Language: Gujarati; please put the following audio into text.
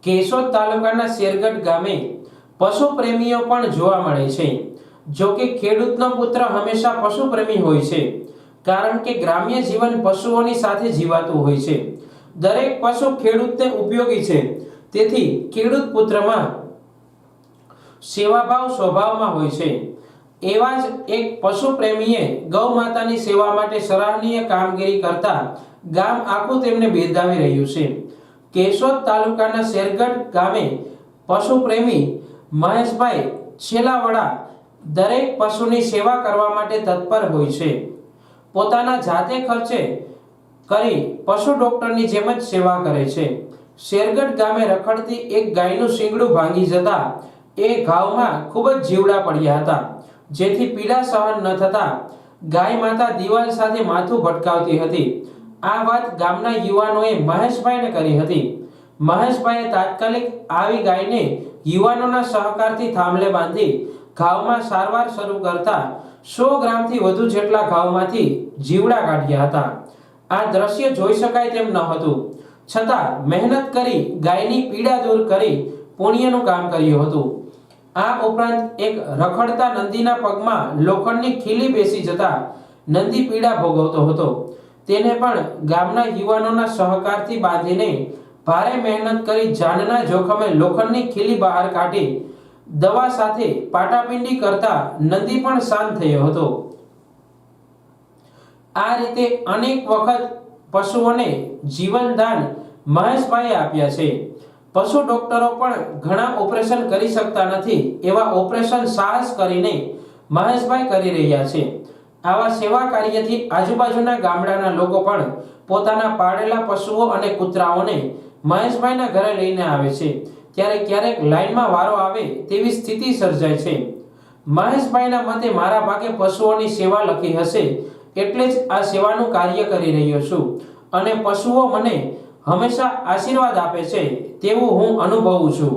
કેશોદ તાલુકાના શેરગઢ ગામે પશુ પ્રેમીઓ પણ જોવા મળે છે। જો કે ખેડૂતનો પુત્ર હંમેશા પશુ પ્રેમી હોય છે, કારણ કે ગ્રામ્ય જીવન પશુઓની સાથે જીવાતું હોય છે। દરેક પશુ ખેડૂતને ઉપયોગી છે, તેથી ખેડૂત પુત્રમાં સેવાભાવ સ્વભાવમાં હોય છે। એવા જ એક પશુ પ્રેમીએ ગૌ માતાની સેવા માટે સરાહનીય કામગીરી કરતા ગામ આખું તેમને બિરદાવી રહ્યું છે। કેશોદ તાલુકાના શેરગઢ ગામે પશુ પ્રેમી મહેશભાઈ છેલાવડા દરેક પશુની સેવા કરવા માટે તત્પર હોય છે। પોતાના જાતે ખર્ચે કરી પશુ ડોક્ટરની જેમ જ સેવા કરે છે। શેરગઢ ગામે રખડતી એક ગાયનું શીંગડું ભાંગી જતા એ ઘાવમાં ખૂબ જ જીવડા પડ્યા હતા, જેથી પીડા સહન ન થતા ગાય માતા દિવાલ સાથે માથું ભટકાવતી હતી। આ વાત ગામના યુવાનોએ મહેશભાઈને કરી હતી। મહેશભાઈએ તાત્કાલિક આવી ગાયને યુવાનોના સહકારથી થાંભલે બાંધી ઘાવમાં સારવાર શરૂ કરતા 100 ગ્રામથી વધુ જેટલા ઘાવમાંથી જીવડા કાઢ્યા હતા। આ દ્રશ્ય જોઈ શકાય તેમ ન હતું, છતાં મહેનત કરી ગાયની પીડા દૂર કરી પુણ્યનું કામ કર્યું હતું। આ ઉપરાંત એક રખડતા નંદીના પગમાં લોખંડની ખીલી બેસી જતા નંદી પીડા ભોગવતો હતો। તેને પણ ગામના યુવાનોના સહકારથી બાંધીને ભારે મહેનત કરી જાનના જોખમે લોખંડની ખીલી બહાર કાઢી દવા સાથે પાટાપિંડી કરતા નંદી પણ શાંત થયો હતો। આ રીતે અનેક વખત પશુઓને જીવનદાન મહેશભાઈએ આપ્યા છે। પશુ ડોક્ટરો પણ ઘણા ઓપરેશન કરી શકતા નથી, એવા ઓપરેશન સાહસ કરીને મહેશભાઈ કરી રહ્યા છે। આવા સેવા કાર્યથી આજુબાજુના ગામડાના લોકો પણ પોતાના પાળેલા પશુઓ અને કૂતરાઓને મહેશભાઈના ઘરે લઈને આવે છે, ત્યારે ક્યારેક લાઈનમાં વારો આવે તેવી સ્થિતિ સર્જાય છે। મહેશભાઈના મતે મારા ભાગે પશુઓની સેવા લખી હશે, એટલે જ આ સેવાનું કાર્ય કરી રહ્યો છું અને પશુઓ મને હંમેશા આશીર્વાદ આપે છે તેવું હું અનુભવું છું।